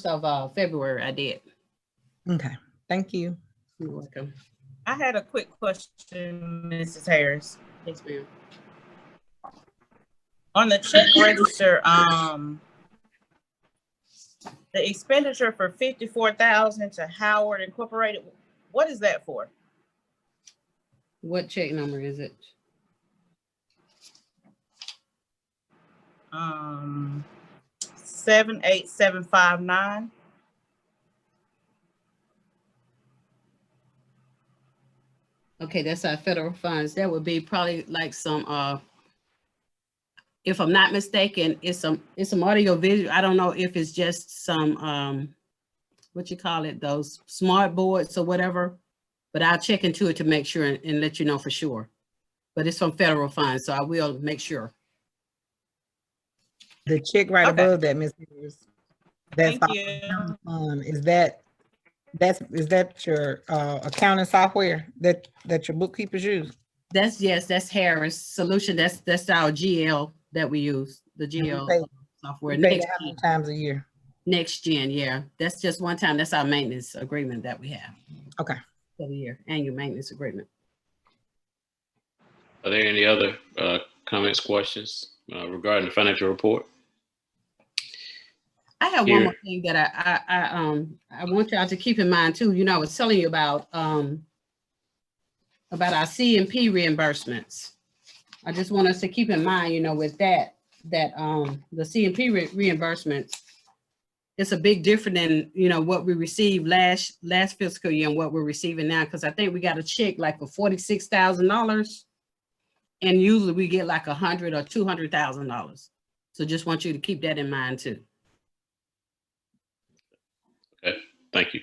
of February, I did. Okay, thank you. You're welcome. I had a quick question, Mrs. Harris. Yes, ma'am. On the check register, the expenditure for $54,000 to Howard Incorporated, what is that for? What check number is it? 78759. Okay, that's our federal funds. That would be probably like some, if I'm not mistaken, it's some audio visual. I don't know if it's just some, what you call it, those smart boards or whatever, but I'll check into it to make sure and let you know for sure. But it's from federal funds, so I will make sure. The check right above that, Ms. Harris. That's Thank you. Is that your accounting software that your bookkeepers use? That's Harris Solution. That's our GL that we use, the GL software. You pay how many times a year? Next gen, yeah. That's just one time. That's our maintenance agreement that we have. Okay. For the year, annual maintenance agreement. Are there any other comments, questions regarding the financial report? I have one more thing that I want y'all to keep in mind too. You know, I was telling you about our C&P reimbursements. I just want us to keep in mind, you know, with that the C&P reimbursements, it's a big difference than, you know, what we received last fiscal year and what we're receiving now. Because I think we got a check like for $46,000, and usually we get like $100,000 or $200,000. So just want you to keep that in mind too. Okay, thank you.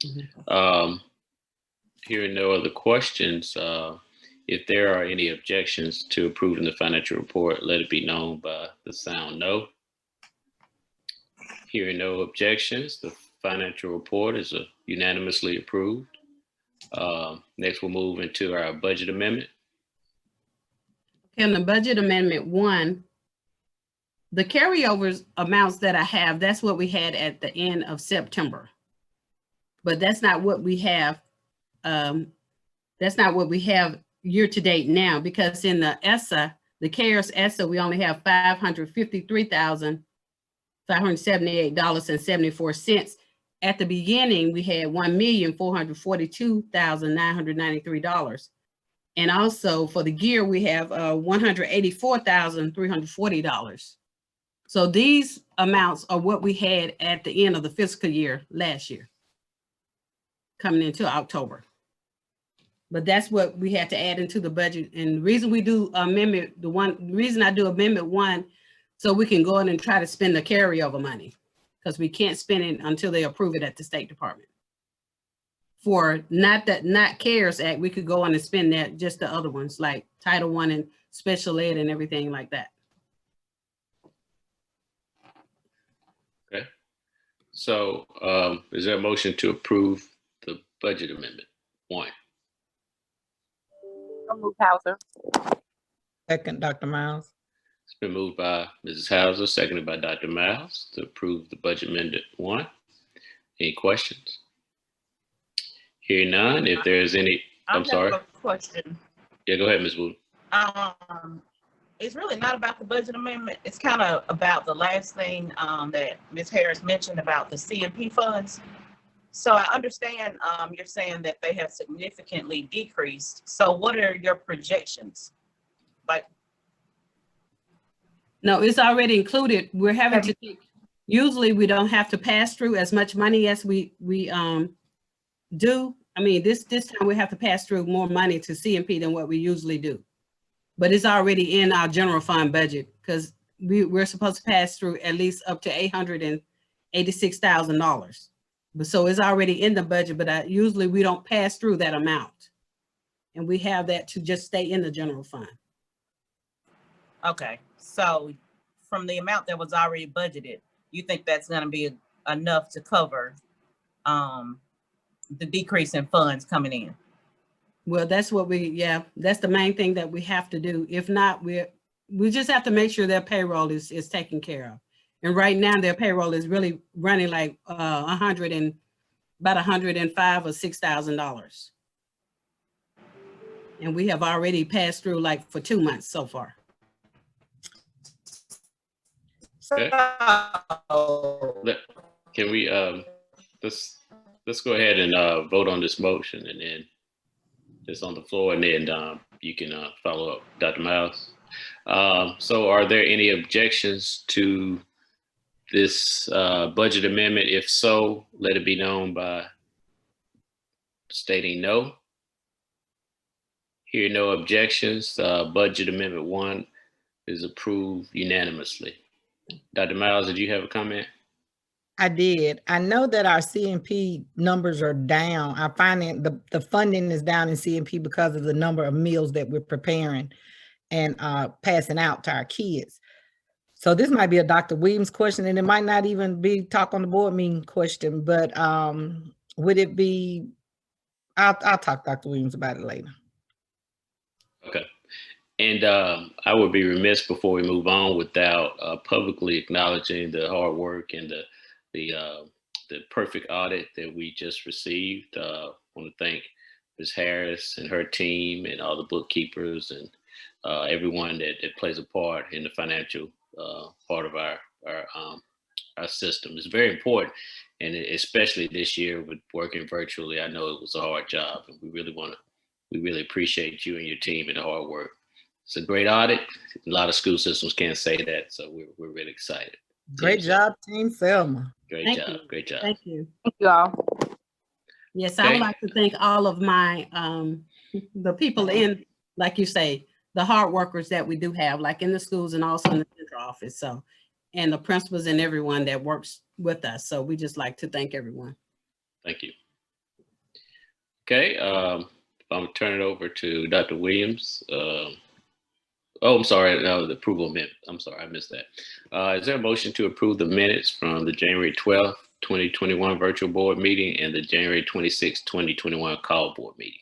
Mm-hmm. Hearing no other questions, if there are any objections to approving the financial report, let it be known by the sound no. Hearing no objections, the financial report is unanimously approved. Next, we'll move into our budget amendment. In the budget amendment 1, the carryovers amounts that I have, that's what we had at the end of September. But that's not what we have. That's not what we have year to date now, because in the ESSA, the CARES ESSA, we only have $553,578.74. At the beginning, we had $1,442,993. And also for the year, we have $184,340. So these amounts are what we had at the end of the fiscal year last year, coming into October. But that's what we had to add into the budget. And the reason we do amendment, the reason I do amendment 1, so we can go in and try to spend the carryover money, because we can't spend it until they approve it at the State Department. For not CARES Act, we could go on and spend that, just the other ones like Title I and special ed and everything like that. Okay. So is there a motion to approve the budget amendment 1? I'll move Hauser. Second, Dr. Miles. It's been moved by Mrs. Hauser, seconded by Dr. Miles to approve the budget amendment 1. Any questions? Hearing none, if there is any, I'm sorry. I have a question. Yeah, go ahead, Ms. Wood. It's really not about the budget amendment. It's kind of about the last thing that Ms. Harris mentioned about the C&P funds. So I understand you're saying that they have significantly decreased. So what are your projections? Like, no, it's already included. We're having to take, usually we don't have to pass through as much money as we do. I mean, this time we have to pass through more money to C&P than what we usually do. But it's already in our general fund budget, because we're supposed to pass through at least up to $886,000. But so it's already in the budget, but usually we don't pass through that amount. And we have that to just stay in the general fund. okay, so from the amount that was already budgeted, you think that's going to be enough to cover the decrease in funds coming in? Well, that's what that's the main thing that we have to do. If not, we just have to make sure their payroll is taken care of. And right now their payroll is really running like about $105,000 or $6,000. And we have already passed through like for 2 months so far. Okay. Can we let's go ahead and vote on this motion, and then it's on the floor, and then you can follow up, Dr. Miles. So are there any objections to this budget amendment? If so, let it be known by stating no. Hear no objections. Budget amendment 1 is approved unanimously. Dr. Miles, did you have a comment? I did. I know that our CNP numbers are down. Our the funding is down in CNP because of the number of meals that we're preparing and passing out to our kids. So this might be a Dr. Williams question, and it might not even be talk on the board meeting question, but would it be, I'll talk to Dr. Williams about it later. Okay. And I would be remiss before we move on without publicly acknowledging the hard work and the perfect audit that we just received. I want to thank Ms. Harris and her team and all the bookkeepers and everyone that plays a part in the financial part of our system. It's very important, and especially this year with working virtually, I know it was a hard job, and we really appreciate you and your team and the hard work. It's a great audit. A lot of school systems can't say that, so we're really excited. Great job, Team Selma. Great Thank job. you. Great job. Thank you. Thank you all. Yes, I would like to thank all of my, the people in, like you say, the hard workers that we do have, like in the schools and also in the central office. So, and the principals and everyone that works with us. So we just like to thank everyone. Thank you. Okay, I'm gonna turn it over to Dr. Williams. Oh, I'm sorry, no, the approval amendment. I'm sorry, I missed that. Is there a motion to approve the minutes from the January 12th, 2021 virtual board meeting and the January 26th, 2021 call board meeting?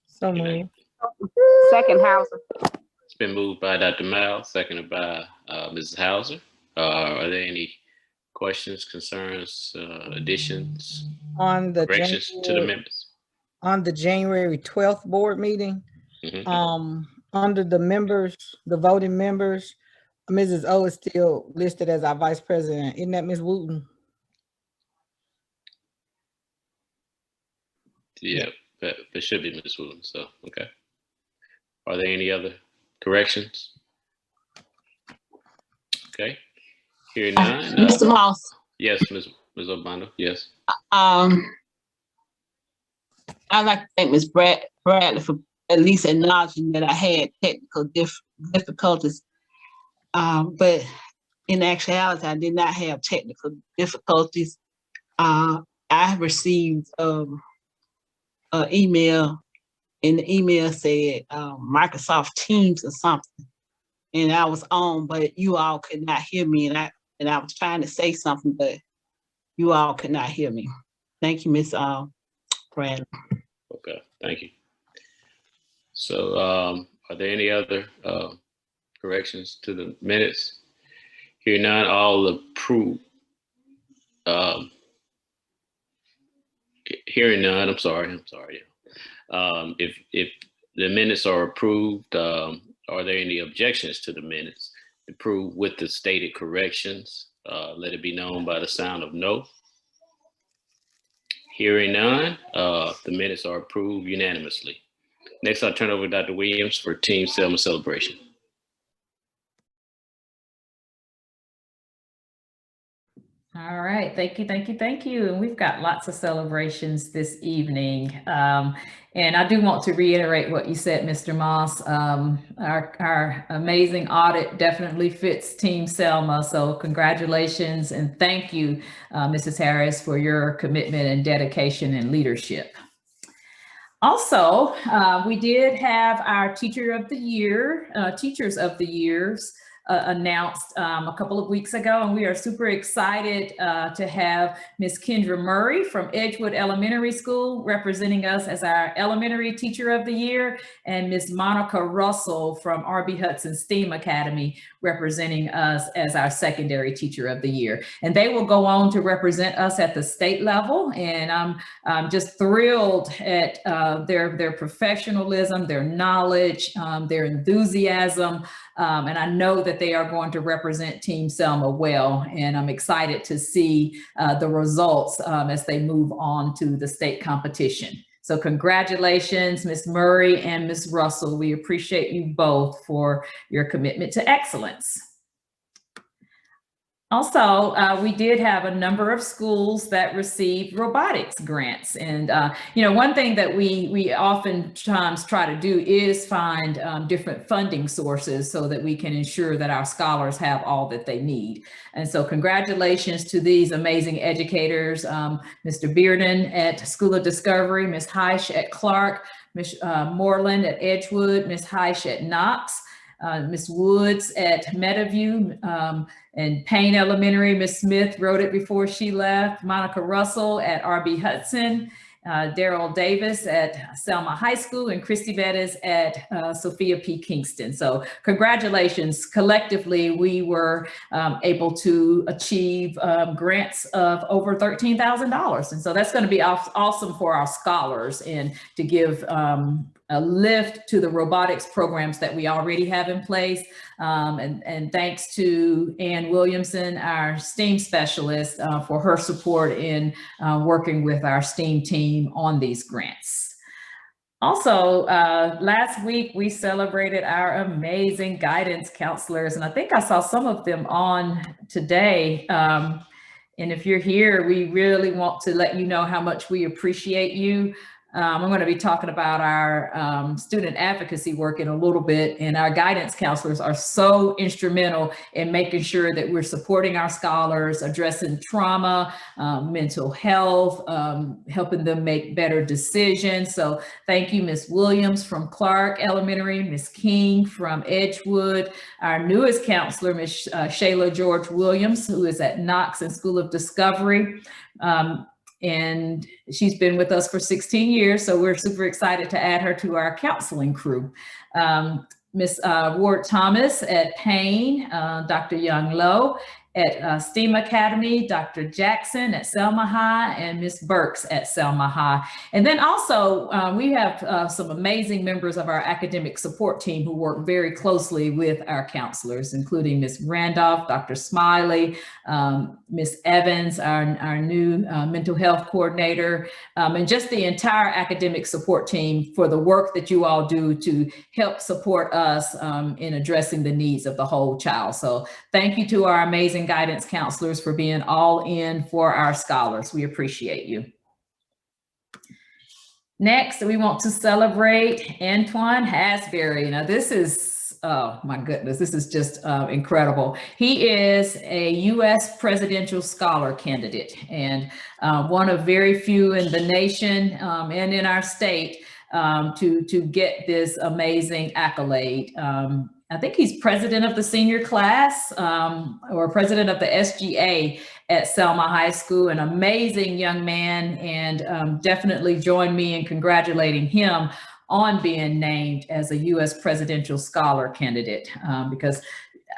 So moved. Second Hauser. It's been moved by Dr. Miles, seconded by Mrs. Hauser. Are there any questions, concerns, additions, On the corrections to the amendments? On the January 12th board meeting, under the members, the voting members, Mrs. O is still listed as our vice president. Isn't that Ms. Wooten? Yeah, that should be Ms. Wooten, so, okay. Are there any other corrections? Okay, hearing none. Mr. Moss. Yes, Ms. Obando, yes. I'd like to thank Ms. Bradley for at least acknowledging that I had technical difficulties. But in actuality, I did not have technical difficulties. I received an email, and the email said Microsoft Teams or something, and I was on, but you all could not hear me, and I was trying to say something, but you all could not hear me. Thank you, Ms. Bradley. Okay, thank you. So are there any other corrections to the minutes? Hearing none, all approved. Hearing none, I'm sorry. If the minutes are approved, are there any objections to the minutes? Approved with the stated corrections, let it be known by the sound of no. Hearing none, the minutes are approved unanimously. Next, I'll turn over to Dr. Williams for Team Selma celebration. All right, thank you. And we've got lots of celebrations this evening. And I do want to reiterate what you said, Mr. Moss. Our amazing audit definitely fits Team Selma. So congratulations and thank you, Mrs. Harris, for your commitment and dedication and leadership. Also, we did have our Teachers of the Years announced a couple of weeks ago, and we are super excited to have Miss Kendra Murray from Edgewood Elementary School representing us as our Elementary Teacher of the Year, and Miss Monica Russell from R.B. Hudson STEAM Academy representing us as our Secondary Teacher of the Year. And they will go on to represent us at the state level, and I'm just thrilled at their professionalism, their knowledge, their enthusiasm, and I know that they are going to represent Team Selma well, and I'm excited to see the results as they move on to the state competition. So congratulations, Ms. Murray and Ms. Russell. We appreciate you both for your commitment to excellence. Also, we did have a number of schools that received robotics grants. And, one thing that we oftentimes try to do is find different funding sources so that we can ensure that our scholars have all that they need. And so congratulations to these amazing educators, Mr. Bearden at School of Discovery, Ms. Heisch at Clark, Ms. Moreland at Edgewood, Ms. Heisch at Knox, Ms. Woods at Meadowview, and Payne Elementary. Ms. Smith wrote it before she left. Monica Russell at R.B. Hudson, Daryl Davis at Selma High School, and Christy Bettis at Sophia P. Kingston. So congratulations. Collectively, we were able to achieve grants of over $13,000. And so that's going to be awesome for our scholars and to give a lift to the robotics programs that we already have in place. And thanks to Ann Williamson, our STEAM specialist, for her support in working with our STEAM team on these grants. Also, last week we celebrated our amazing guidance counselors, and I think I saw some of them on today. And if you're here, we really want to let you know how much we appreciate you. I'm going to be talking about our student advocacy work in a little bit, and our guidance counselors are so instrumental in making sure that we're supporting our scholars, addressing trauma, mental health, helping them make better decisions. So thank you, Ms. Williams from Clark Elementary, Ms. King from Edgewood, our newest counselor, Ms. Shayla George Williams, who is at Knox and School of Discovery. And she's been with us for 16 years, so we're super excited to add her to our counseling crew. Miss Ward Thomas at Payne, Dr. Young Lowe at STEAM Academy, Dr. Jackson at Selma High, and Miss Burks at Selma High. And then also we have some amazing members of our academic support team who work very closely with our counselors, including Miss Randolph, Dr. Smiley, Miss Evans, our new mental health coordinator, and just the entire academic support team for the work that you all do to help support us in addressing the needs of the whole child. So thank you to our amazing guidance counselors for being all in for our scholars. We appreciate you. Next, we want to celebrate Antoine Hasbury. Now this is, oh my goodness, this is just incredible. He is a U.S. presidential scholar candidate and one of very few in the nation and in our state to get this amazing accolade. I think he's president of the senior class or president of the SGA at Selma High School, an amazing young man, and definitely join me in congratulating him on being named as a U.S. presidential scholar candidate, because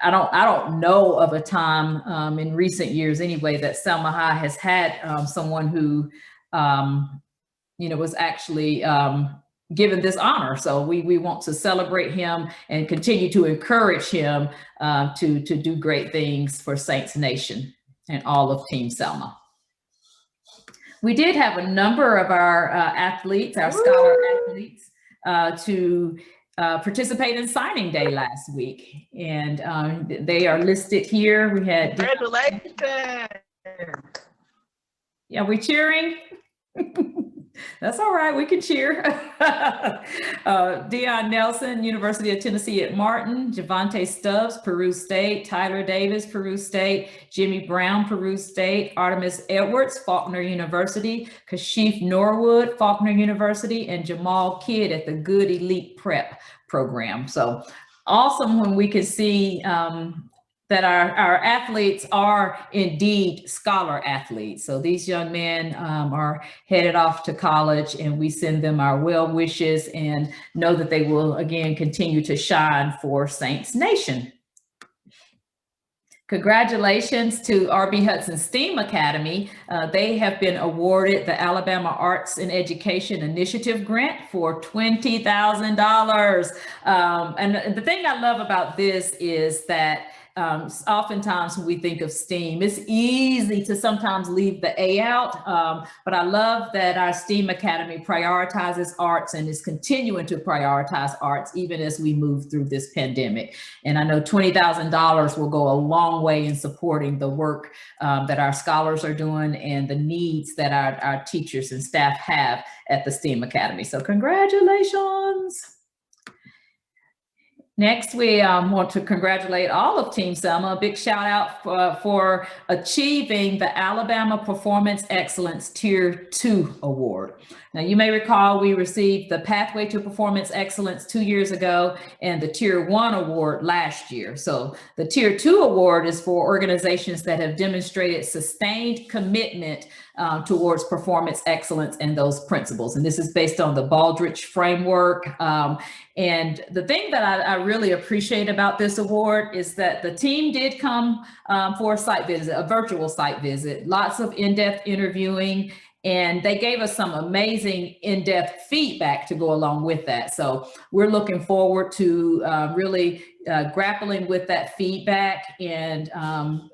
I don't know of a time in recent years anyway that Selma High has had someone who was actually given this honor. So we want to celebrate him and continue to encourage him to do great things for Saints Nation and all of Team Selma. We did have a number of our athletes, our scholar athletes, to participate in signing day last week. And they are listed here. We had— Congratulations. Yeah, we cheering? That's all right, we can cheer. Deion Nelson, University of Tennessee at Martin, Javante Stubbs, Peru State, Tyler Davis, Peru State, Jimmy Brown, Peru State, Artemis Edwards, Faulkner University, Kashif Norwood, Faulkner University, and Jamal Kidd at the Good Elite Prep program. So awesome when we can see that our athletes are indeed scholar athletes. So these young men are headed off to college, and we send them our well wishes and know that they will again continue to shine for Saints Nation. Congratulations to R.B. Hudson STEAM Academy. They have been awarded the Alabama Arts and Education Initiative Grant for $20,000. And the thing I love about this is that oftentimes when we think of STEAM, it's easy to sometimes leave the A out, but I love that our STEAM Academy prioritizes arts and is continuing to prioritize arts even as we move through this pandemic. And I know $20,000 will go a long way in supporting the work that our scholars are doing and the needs that our teachers and staff have at the STEAM Academy. So congratulations. Next, we want to congratulate all of Team Selma. A big shout out for achieving the Alabama Performance Excellence Tier 2 Award. Now, you may recall we received the Pathway to Performance Excellence 2 years ago and the Tier 1 Award last year. So the Tier 2 Award is for organizations that have demonstrated sustained commitment towards performance excellence and those principles. And this is based on the Baldrige framework. And the thing that I really appreciate about this award is that the team did come for a site visit, a virtual site visit, lots of in-depth interviewing, and they gave us some amazing in-depth feedback to go along with that. So we're looking forward to really grappling with that feedback and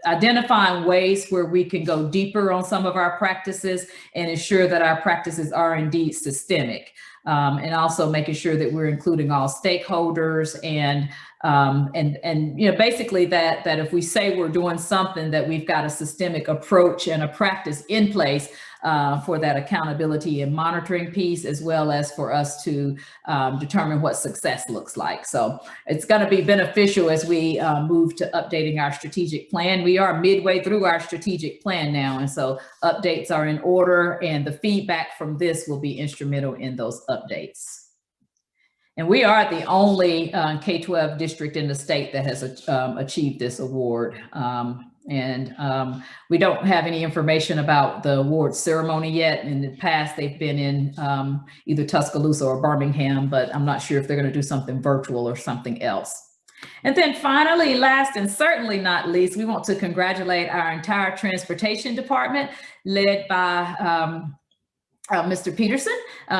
identifying ways where we can go deeper on some of our practices and ensure that our practices are indeed systemic. And also making sure that we're including all stakeholders and you know, basically that if we say we're doing something, that we've got a systemic approach and a practice in place for that accountability and monitoring piece, as well as for us to determine what success looks like. So it's going to be beneficial as we move to updating our strategic plan. We are midway through our strategic plan now, and so updates are in order, and the feedback from this will be instrumental in those updates. And we are the only K-12 district in the state that has achieved this award. We don't have any information about the award ceremony yet. In the past, they've been in either Tuscaloosa or Birmingham, but I'm not sure if they're going to do something virtual or something else. And then finally, last and certainly not least, we want to congratulate our entire transportation department led by Mr. Peterson,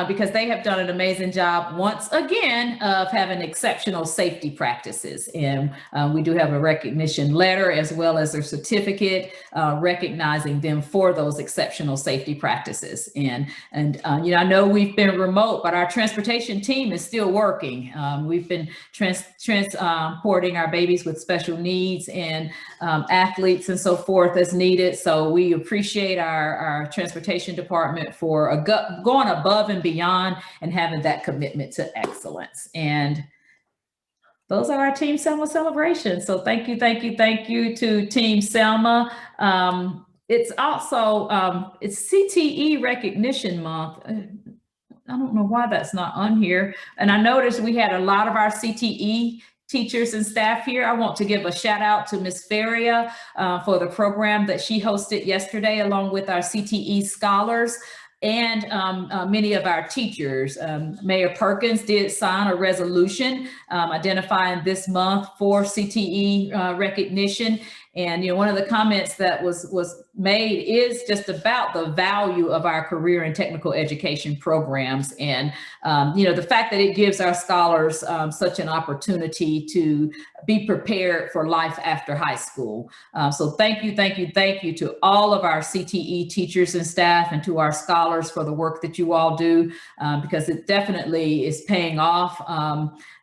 because they have done an amazing job once again of having exceptional safety practices. And we do have a recognition letter as well as a certificate recognizing them for those exceptional safety practices. And you know, I know we've been remote, but our transportation team is still working. We've been transporting our babies with special needs and athletes and so forth as needed. So we appreciate our transportation department for going above and beyond and having that commitment to excellence. And those are our Team Selma celebrations. So thank you to Team Selma. It's also, it's CTE Recognition Month. I don't know why that's not on here. And I noticed we had a lot of our CTE teachers and staff here. I want to give a shout out to Ms. Feria for the program that she hosted yesterday, along with our CTE scholars and many of our teachers. Mayor Perkins did sign a resolution identifying this month for CTE recognition. And, you know, one of the comments that was made is just about the value of our career and technical education programs. And, you know, the fact that it gives our scholars such an opportunity to be prepared for life after high school. So thank you to all of our CTE teachers and staff and to our scholars for the work that you all do, because it definitely is paying off.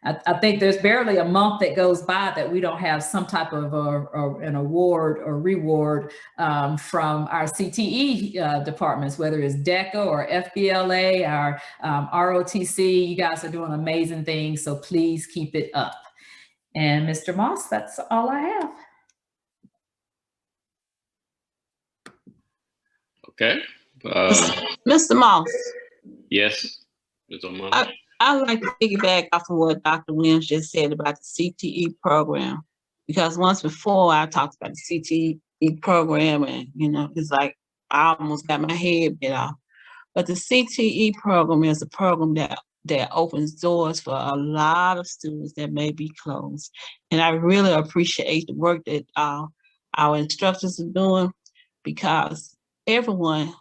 I think there's barely a month that goes by that we don't have some type of an award or reward from our CTE departments, whether it's DECA or FBLA, our ROTC. You guys are doing amazing things, so please keep it up. And Mr. Moss, that's all I have. Okay. Mr. Moss. Yes. Ms. O'Mara. I would like to piggyback off of what Dr. Williams just said about the CTE program, because once before I talked about the CTE program, and it's like I almost got my head bit off. But the CTE program is a program that opens doors for a lot of students that may be closed, and I really appreciate the work that our instructors are doing, because everyone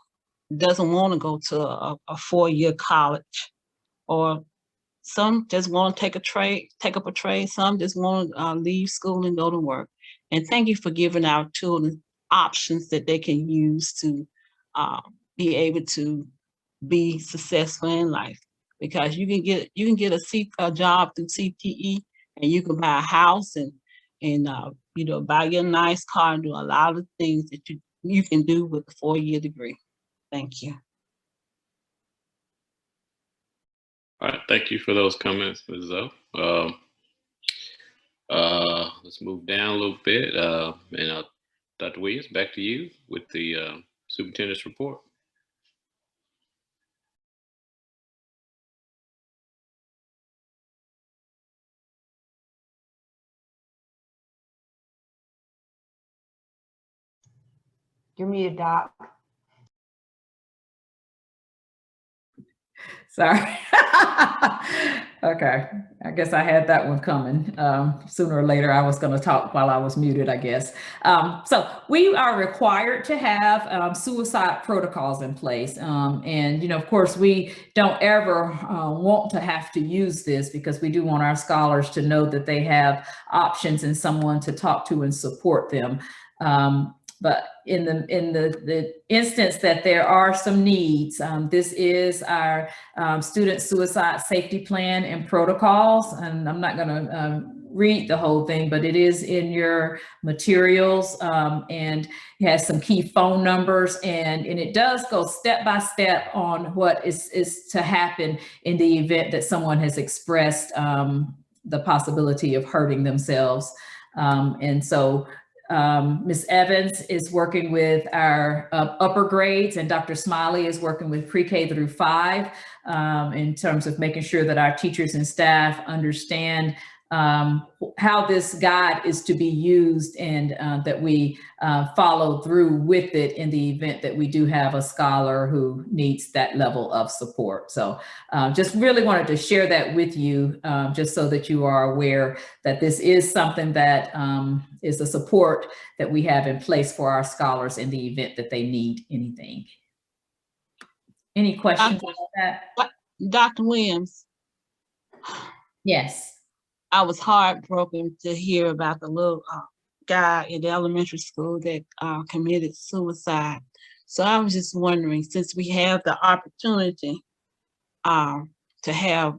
doesn't want to go to a 4-year college, or some just want to take up a trade. Some just want to leave school and go to work. And thank you for giving our children options that they can use to be able to be successful in life. Because you can get a job through CTE, and you can buy a house and buy your nice car and do a lot of things that you can do with a 4-year degree. Thank you. All right, thank you for those comments, Ms. Zoe. Let's move down a little bit. And Dr. Williams, back to you with the superintendent's report. You're muted, Doc. Sorry. Okay, I guess I had that one coming. Sooner or later, I was going to talk while I was muted, I guess. So we are required to have suicide protocols in place. And, of course, we don't ever want to have to use this, because we do want our scholars to know that they have options and someone to talk to and support them. But in the instance that there are some needs, this is our student suicide safety plan and protocols. And I'm not going to read the whole thing, but it is in your materials, and it has some key phone numbers, and it does go step by step on what is to happen in the event that someone has expressed the possibility of hurting themselves. And so Ms. Evans is working with our upper grades, and Dr. Smiley is working with pre-K through 5 in terms of making sure that our teachers and staff understand how this guide is to be used, and that we follow through with it in the event that we do have a scholar who needs that level of support. So just really wanted to share that with you, just so that you are aware that this is something that is a support that we have in place for our scholars in the event that they need anything. Any questions about that? Dr. Williams. Yes. I was heartbroken to hear about the little guy in the elementary school that committed suicide. So I was just wondering, since we have the opportunity to have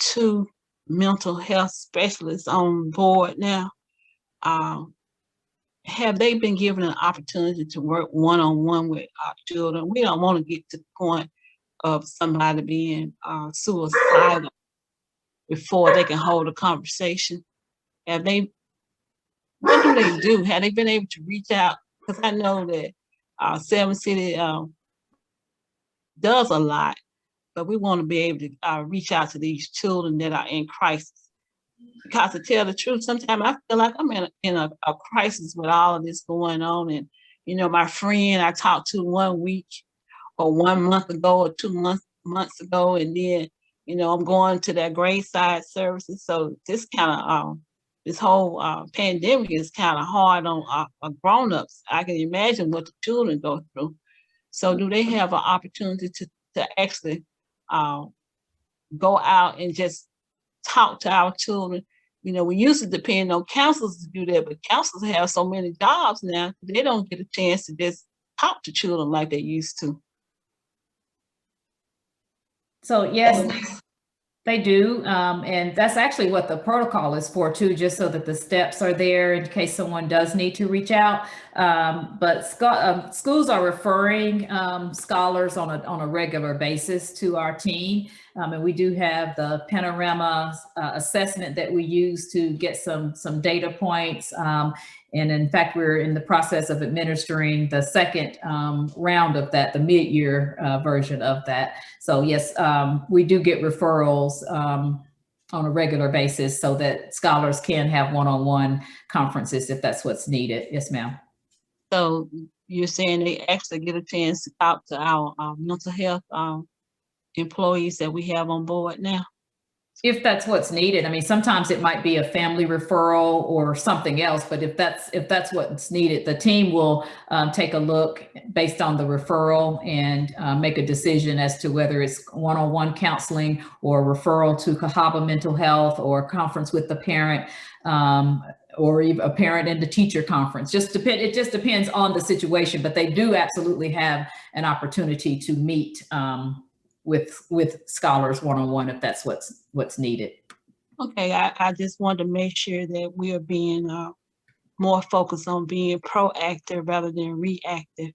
2 mental health specialists on board now, have they been given an opportunity to work one-on-one with our children? We don't want to get to the point of somebody being suicidal before they can hold a conversation. What do they do? Have they been able to reach out? Because I know that 7 City does a lot, but we want to be able to reach out to these children that are in crisis. Because to tell the truth, sometimes I feel like I'm in a crisis with all of this going on. And, my friend I talked to 1 week or 1 month ago or 2 months ago, and then I'm going to that graveside services. So this kind of this whole pandemic is kind of hard on grown-ups. I can imagine what the children go through. So do they have an opportunity to actually go out and just talk to our children? We used to depend on counselors to do that, but counselors have so many jobs now, they don't get a chance to just talk to children like they used to. So yes, they do. And that's actually what the protocol is for too, just so that the steps are there in case someone does need to reach out. But schools are referring scholars on a regular basis to our team. And we do have the panorama assessment that we use to get some data points. And in fact, we're in the process of administering the second round of that, the mid-year version of that. So yes, we do get referrals on a regular basis so that scholars can have one-on-one conferences if that's what's needed. Yes, ma'am. So you're saying they actually get a chance to talk to our mental health employees that we have on board now? If that's what's needed. I mean, sometimes it might be a family referral or something else, but if that's what's needed, the team will take a look based on the referral and make a decision as to whether it's one-on-one counseling or referral to Cahaba Mental Health or conference with the parent, or even a parent and the teacher conference. It just depends on the situation, but they do absolutely have an opportunity to meet with scholars one-on-one if that's what's needed. Okay, I just wanted to make sure that we are being more focused on being proactive rather than reactive.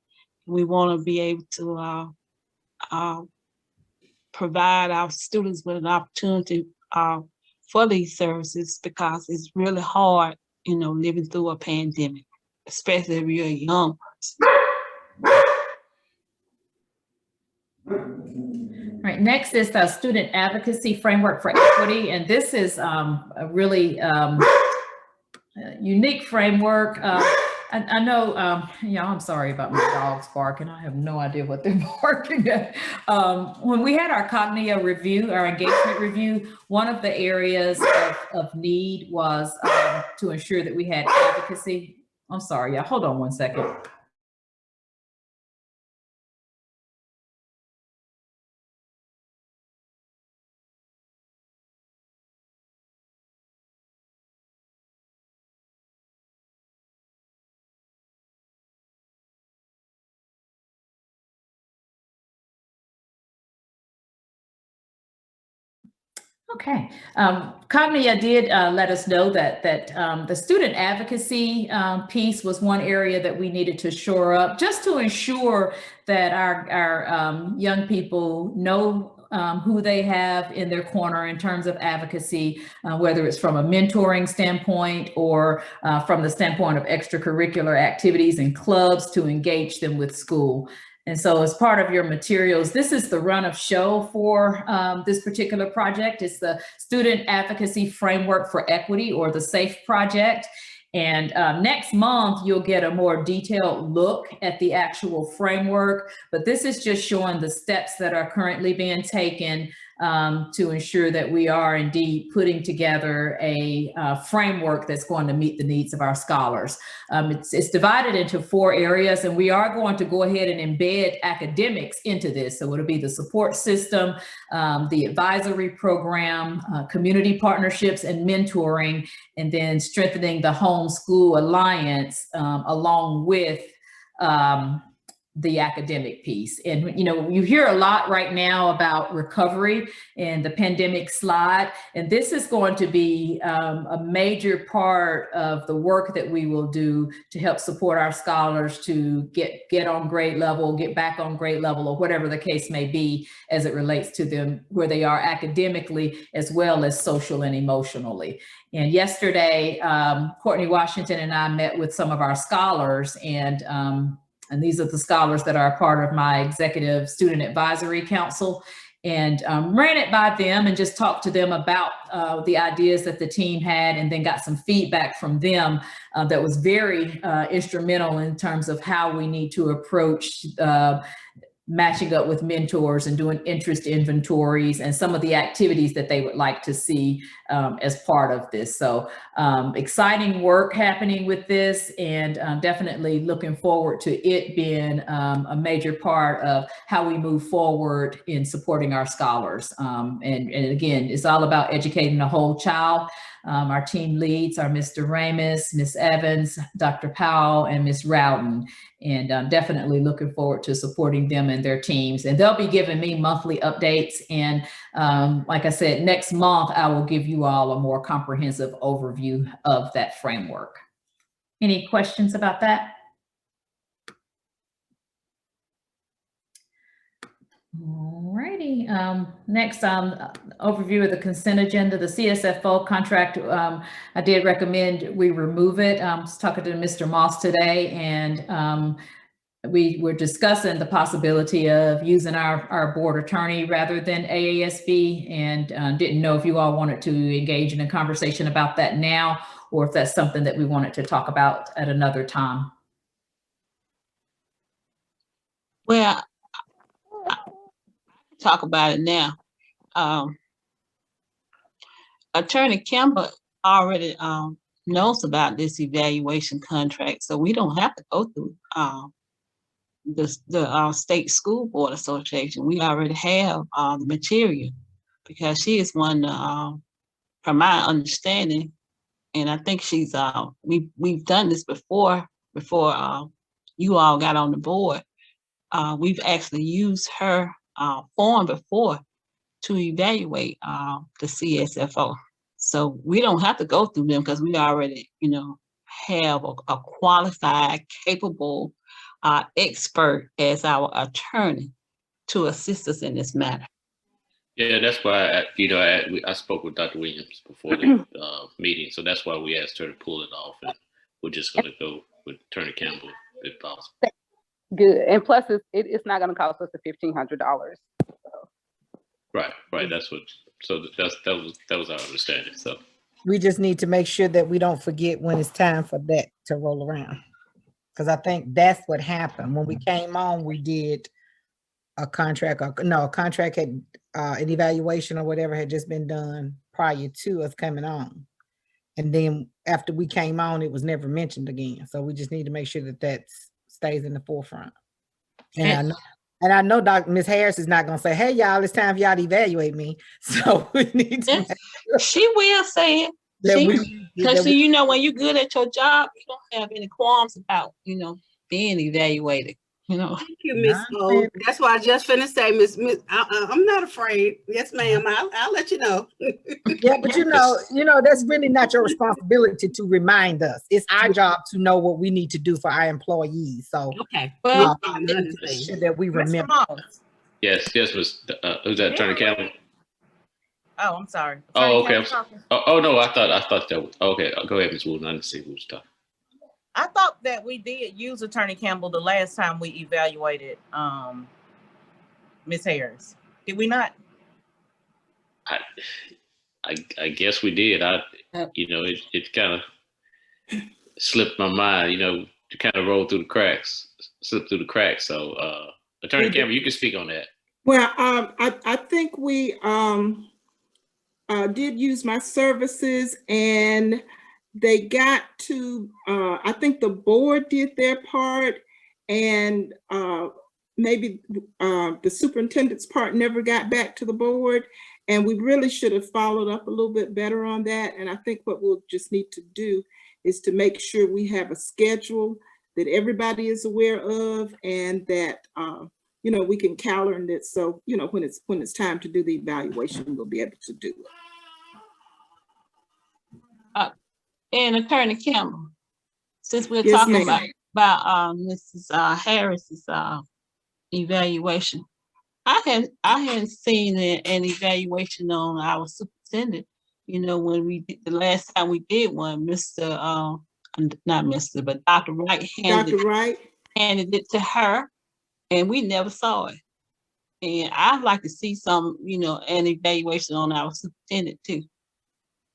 We want to be able to provide our students with an opportunity for these services, because it's really hard, living through a pandemic, especially if you're a young person. All right, next is the Student Advocacy Framework for Equity, and this is a really unique framework. I know, I'm sorry about my dogs barking. I have no idea what they're barking at. When we had our Cognia review, our engagement review, one of the areas of need was to ensure that we had advocacy. I'm sorry, y'all, hold on one second. Okay, Cognia did let us know that the student advocacy piece was one area that we needed to shore up, just to ensure that our young people know who they have in their corner in terms of advocacy, whether it's from a mentoring standpoint or from the standpoint of extracurricular activities and clubs to engage them with school. And so as part of your materials, this is the run of show for this particular project. It's the Student Advocacy Framework for Equity, or the SAFE project. And next month, you'll get a more detailed look at the actual framework, but this is just showing the steps that are currently being taken to ensure that we are indeed putting together a framework that's going to meet the needs of our scholars. It's divided into 4 areas, and we are going to go ahead and embed academics into this. So it'll be the support system, the advisory program, community partnerships and mentoring, and then strengthening the homeschool alliance along with the academic piece. And you hear a lot right now about recovery and the pandemic slide, and this is going to be a major part of the work that we will do to help support our scholars to get on grade level, get back on grade level, or whatever the case may be as it relates to them where they are academically as well as social and emotionally. And yesterday, Courtney Washington and I met with some of our scholars, and these are the scholars that are a part of my executive student advisory council, and ran it by them and just talked to them about the ideas that the team had, and then got some feedback from them that was very instrumental in terms of how we need to approach matching up with mentors and doing interest inventories and some of the activities that they would like to see as part of this. So exciting work happening with this, and definitely looking forward to it being a major part of how we move forward in supporting our scholars. And again, it's all about educating the whole child. Our team leads are Mr. Ramus, Ms. Evans, Dr. Powell, and Ms. Rowden. And I'm definitely looking forward to supporting them and their teams. And they'll be giving me monthly updates. And like I said, next month, I will give you all a more comprehensive overview of that framework. Any questions about that? All righty. Next, overview of the consent agenda, the CSFO contract. I did recommend we remove it. I was talking to Mr. Moss today, and we were discussing the possibility of using our board attorney rather than AASB, and didn't know if you all wanted to engage in a conversation about that now, or if that's something that we wanted to talk about at another time. Well, I can talk about it now. Attorney Campbell already knows about this evaluation contract, so we don't have to go through the State School Board Association. We already have the material, because she is one, from my understanding, and I think she's we've done this before you all got on the board. We've actually used her form before to evaluate the CSFO. So we don't have to go through them, because we already, have a qualified, capable expert as our attorney to assist us in this matter. Yeah, that's why I spoke with Dr. Williams before the meeting, so that's why we asked her to pull it off, and we're just going to go with Attorney Campbell if possible. Good, and plus it's not going to cost us the $1,500. Mm. Right. That's what. So that was our understanding. So We just need to make sure that we don't forget when it's time for that to roll around. Because I think that's what happened. When we came on, we did a contract, a contract had an evaluation or whatever had just been done prior to us coming on. And then after we came on, it was never mentioned again. So we just need to make sure that stays in the forefront. And I know Ms. Harris is not going to say, hey, y'all, it's time for y'all to evaluate me. So we need to. She will say it. Because when you're good at your job, you don't have any qualms about, being evaluated. Thank you, Miss O. That's why I just finished saying, Miss. I'm not afraid. Yes, ma'am. I'll let you know. Yeah, but that's really not your responsibility to remind us. It's our job to know what we need to do for our employees. So Okay. Well, make sure that we Mr. remember. Moss. yes, who's that? Attorney Campbell. Oh, I'm sorry. Oh, Attorney okay. Campbell. Oh no, I thought that was okay. Go ahead, Ms. Wooden. I didn't see who was talking. I thought that we did use Attorney Campbell the last time we evaluated Ms. Harris. Did we not? I guess we did. It kind of slipped my mind. To kind of roll through the cracks, slip through the cracks. So, Attorney Campbell, you can speak on that. Well, I think we did use my services, and they got to, I think the board did their part, and maybe the superintendent's part never got back to the board, and we really should have followed up a little bit better on that. And I think what we'll just need to do is to make sure we have a schedule that everybody is aware of, and that we can calendar it, so when it's time to do the evaluation, we'll be able to do it. And Attorney Campbell, since we're Yes, talking ma'am. about Mrs. Harris's evaluation, I hadn't seen an evaluation on our superintendent. When we did the last time we did one, Dr. Wright handed it to her, and we never saw it. And I'd like to see some, an evaluation on our superintendent too.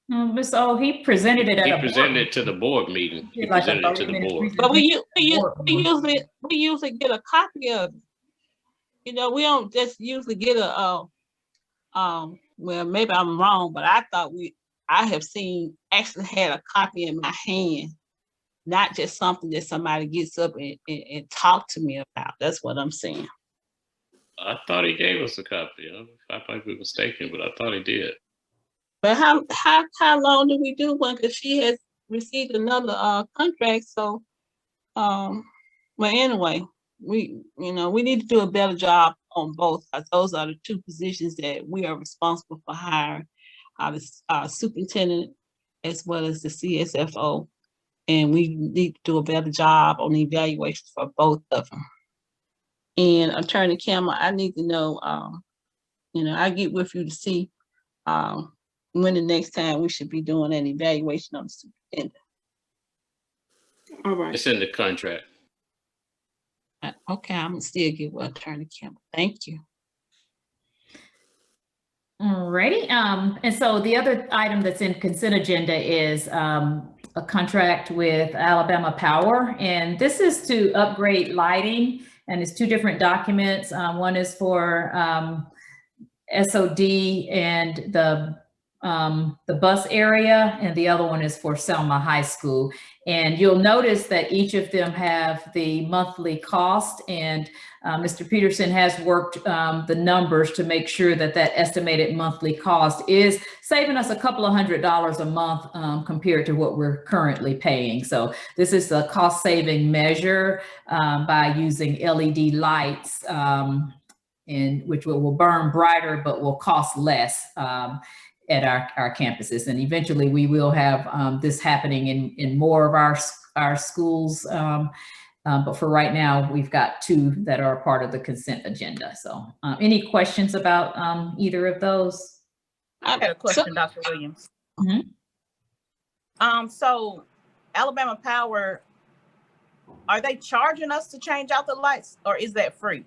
Ms. O, he presented it at He presented it to the board meeting. He presented it to the board. But we usually get a copy of it. We don't just usually get well, maybe I'm wrong, but I thought I have actually had a copy in my hand, not just something that somebody gets up and talk to me about. That's what I'm saying. I thought he gave us a copy. I might be mistaken, but I thought he did. But how long do we do one? Because she has received another contract. So, well, anyway, we need to do a better job on both. Those are the two positions that we are responsible for hiring, our superintendent as well as the CSFO, and we need to do a better job on the evaluations for both of them. And Attorney Campbell, I need to know, I get with you to see when the next time we should be doing an evaluation on the superintendent. All right. It's in the contract. Okay, I'm gonna still get with Attorney Campbell. Thank you. Alrighty, and so the other item that's in consent agenda is a contract with Alabama Power, and this is to upgrade lighting, and it's two different documents. One is for SOD and the bus area, and the other one is for Selma High School. And you'll notice that each of them have the monthly cost, and Mr. Peterson has worked the numbers to make sure that that estimated monthly cost is saving us a couple of $100s a month compared to what we're currently paying. So this is a cost saving measure by using LED lights, and which will burn brighter but will cost less at our campuses. And eventually we will have this happening in more of our schools. But for right now, we've got two that are part of the consent agenda. So any questions about either of those? I had a question, Dr. Williams. So Alabama Power, are they charging us to change out the lights, or is that free?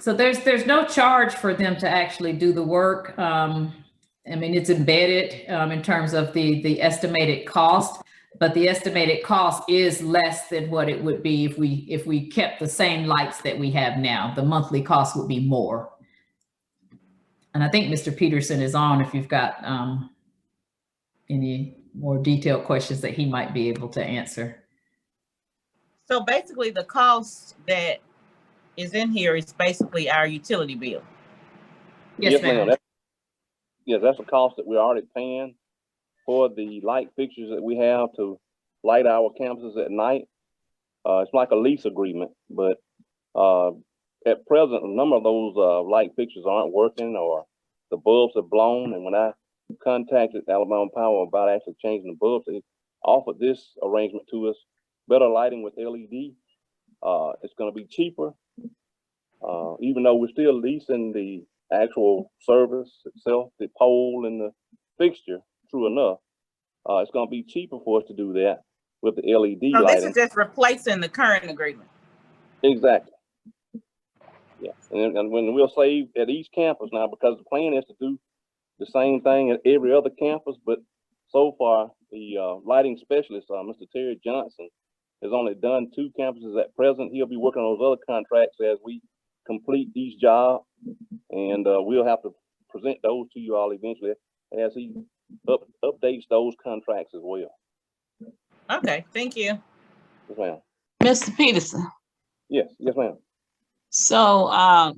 So there's no charge for them to actually do the work. I mean, it's embedded in terms of the estimated cost, but the estimated cost is less than what it would be if we kept the same lights that we have now. The monthly cost would be more. And I think Mr. Peterson is on if you've got any more detailed questions that he might be able to answer. So basically the cost that is in here is basically our utility bill. Yes, ma'am. Yes, that's a cost that we're already paying for the light fixtures that we have to light our campuses at night. It's like a lease agreement, but at present, a number of those light fixtures aren't working, or the bulbs are blown. And when I contacted Alabama Power about actually changing the bulbs, they offered this arrangement to us: better lighting with LED. It's going to be cheaper, even though we're still leasing the actual service itself, the pole and the fixture. True enough, it's going to be cheaper for us to do that with the LED so lighting. This is just replacing the current agreement. Exactly. Yeah, and when we'll save at each campus now, because the plan is to do the same thing at every other campus. But so far, the lighting specialist, Mr. Terry Johnson, has only done 2 campuses at present. He'll be working on those other contracts as we complete each job, and we'll have to present those to you all eventually as he updates those contracts as well. Okay, thank you. Yes, ma'am. Mr. Peterson. Yes, ma'am. So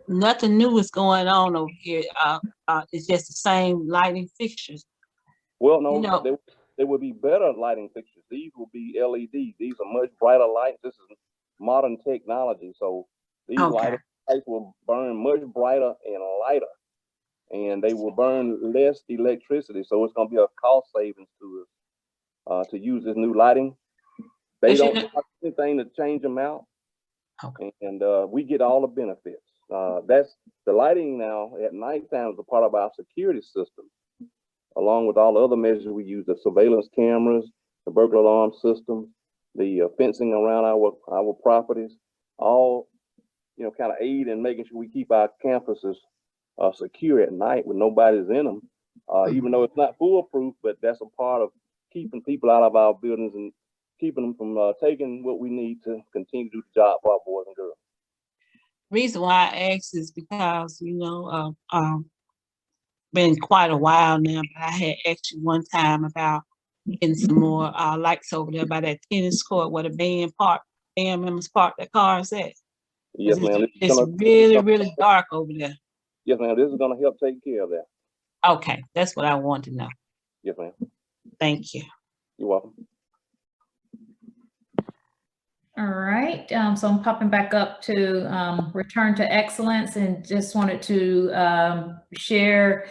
nothing new is going on over here. It's just the same lighting fixtures. Well, no, there will be better lighting fixtures. These will be LEDs. These are much brighter lights. This is modern technology. So these lights will burn much brighter and lighter, and they will burn less electricity. So it's going to be a cost savings to us to use this new lighting. They don't cost anything to change them out. Okay. And we get all the benefits. That's the lighting now at nighttime is a part of our security system, along with all the other measures we use: the surveillance cameras, the burglar alarm system, the fencing around our properties. All kind of aid in making sure we keep our campuses secure at night when nobody's in them. Even though it's not foolproof, but that's a part of keeping people out of our buildings and keeping them from taking what we need to continue to do the job for our boys and girls. Reason why I asked is because, been quite a while now, but I had asked you one time about getting some more lights over there by that tennis court where the band members park their cars at. Yes, ma'am. It's really, really dark over there. Yes, ma'am. This is going to help take care of that. Okay, that's what I want to know. Yes, ma'am. Thank you. You're welcome. All right, so I'm popping back up to return to excellence, and just wanted to share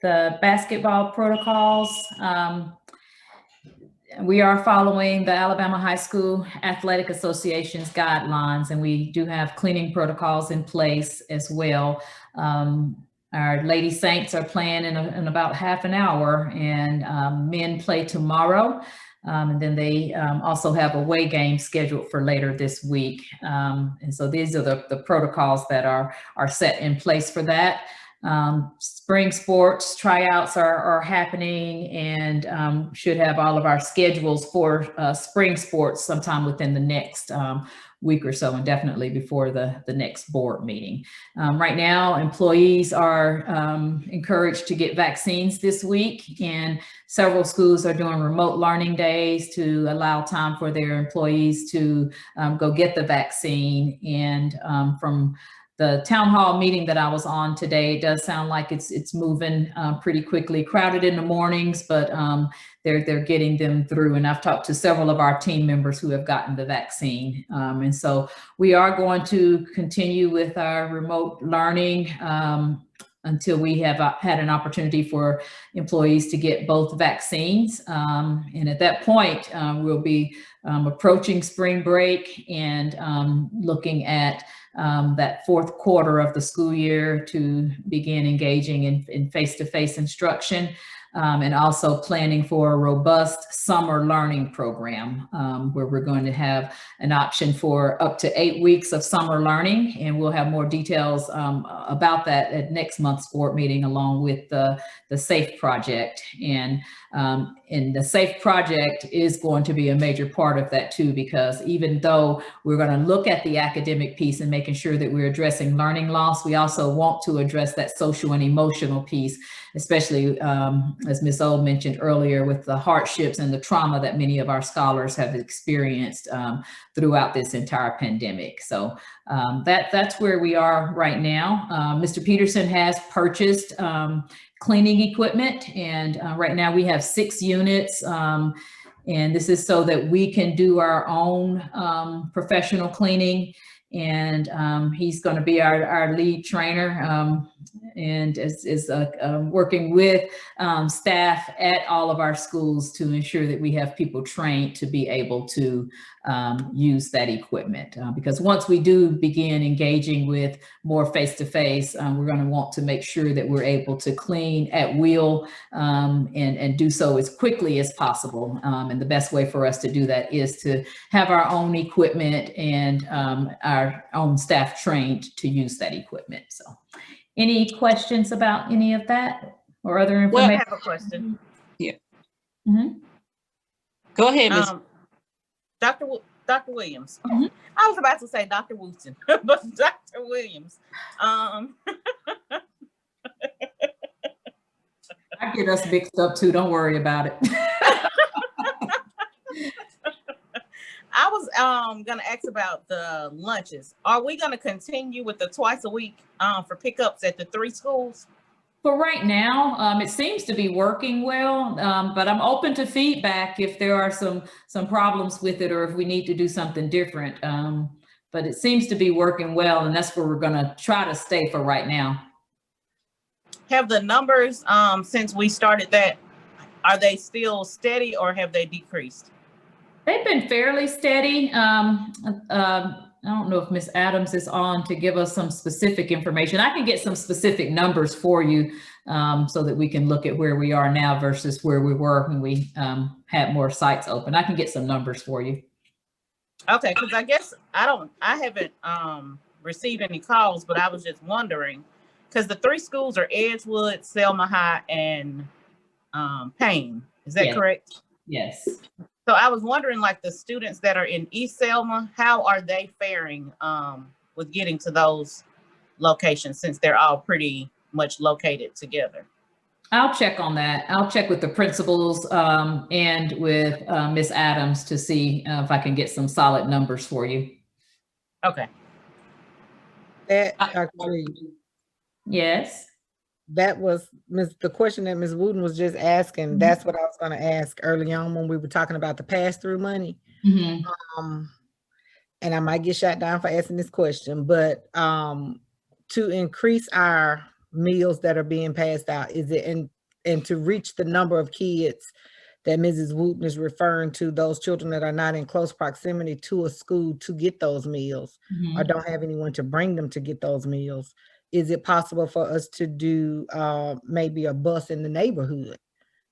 the basketball protocols. we are following the Alabama High School Athletic Association's guidelines, and we do have cleaning protocols in place as well. Our Lady Saints are playing in about half an hour, and men play tomorrow. And then they also have away games scheduled for later this week. And so these are the protocols that are set in place for that. Spring sports tryouts are happening, and should have all of our schedules for spring sports sometime within the next week or so, and definitely before the next board meeting. Right now, employees are encouraged to get vaccines this week, and several schools are doing remote learning days to allow time for their employees to go get the vaccine. And from the town hall meeting that I was on today, it does sound like it's moving pretty quickly. Crowded in the mornings, but they're getting them through. And I've talked to several of our team members who have gotten the vaccine. And so we are going to continue with our remote learning until we have had an opportunity for employees to get both vaccines. And at that point, we'll be approaching spring break and looking at that fourth quarter of the school year to begin engaging in face-to-face instruction, and also planning for a robust summer learning program where we're going to have an option for up to 8 weeks of summer learning. And we'll have more details about that at next month's board meeting, along with the SAFE project. And the SAFE project is going to be a major part of that too, because even though we're going to look at the academic piece and making sure that we're addressing learning loss, we also want to address that social and emotional piece, especially as Ms. O mentioned earlier, with the hardships and the trauma that many of our scholars have experienced throughout this entire pandemic. So that's where we are right now. Mr. Peterson has purchased cleaning equipment, and right now we have 6 units, and this is so that we can do our own professional cleaning. And he's going to be our lead trainer, and is working with staff at all of our schools to ensure that we have people trained to be able to use that equipment. Because once we do begin engaging with more face-to-face, we're going to want to make sure that we're able to clean at will and do so as quickly as possible. And the best way for us to do that is to have our own equipment and our own staff trained to use that equipment. So any questions about any of that or other information? Well, I have a question. Yeah. Mm-hmm. Go ahead, Ms. Dr. Williams. I was about to say Dr. Wooten, but Dr. Williams. I get us mixed up too. Don't worry about it. I was gonna ask about the lunches. Are we gonna continue with the twice a week for pickups at the 3 schools? For right now, it seems to be working well, but I'm open to feedback if there are some problems with it or if we need to do something different. But it seems to be working well, and that's where we're going to try to stay for right now. Have the numbers since we started that, are they still steady or have they decreased? They've been fairly steady. I don't know if Ms. Adams is on to give us some specific information. I can get some specific numbers for you so that we can look at where we are now versus where we were when we had more sites open. I can get some numbers for you. Okay, because I guess I haven't received any calls, but I was just wondering, because the 3 schools are Edgewood, Selma High, and Payne. Is that correct? Yes. So I was wondering, like the students that are in East Selma, how are they faring with getting to those locations since they're all pretty much located together? I'll check on that. I'll check with the principals and with Ms. Adams to see if I can get some solid numbers for you. Okay. That actually, yes. That was the question that Ms. Wooten was just asking. That's what I was going to ask early on when we were talking about the pass-through money. And I might get shot down for asking this question, but to increase our meals that are being passed out, is it and to reach the number of kids that Mrs. Wooten is referring to those children that are not in close proximity to a school to get those meals or don't have anyone to bring them to get those meals. Is it possible for us to do maybe a bus in the neighborhood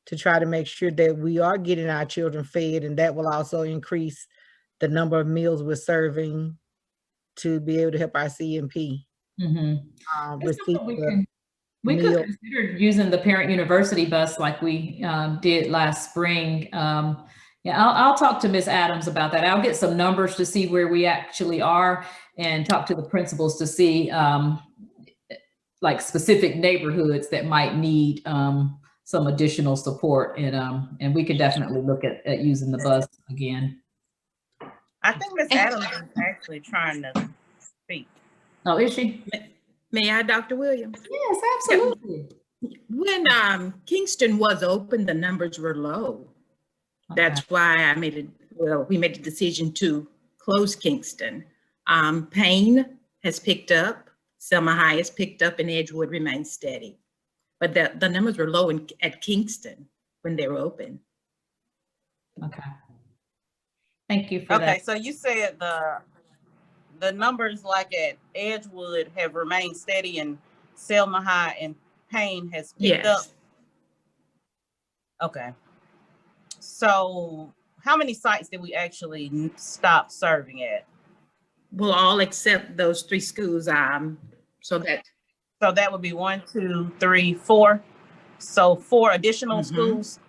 to try to make sure that we are getting our children fed, and that will also increase the number of meals we're serving to be able to help our CMP receive the We could meal. consider using the parent university bus like we did last spring. Yeah, I'll talk to Ms. Adams about that. I'll get some numbers to see where we actually are and talk to the principals to see like specific neighborhoods that might need some additional support. And we could definitely look at using the bus again. I think Ms. Adams is actually trying to speak. Oh, is she? May I, Dr. Williams? Yes, absolutely. When Kingston was open, the numbers were low. That's why we made the decision to close Kingston. Payne has picked up, Selma High has picked up, and Edgewood remains steady. But the numbers were low at Kingston when they were open. Okay. Thank you for that. Okay, so you said the numbers like at Edgewood have remained steady, and Selma High and Payne has picked up. Okay. So how many sites did we actually stop serving at? Well, all except those 3 schools. So that would be 1, 2, 3, 4. So 4 additional schools.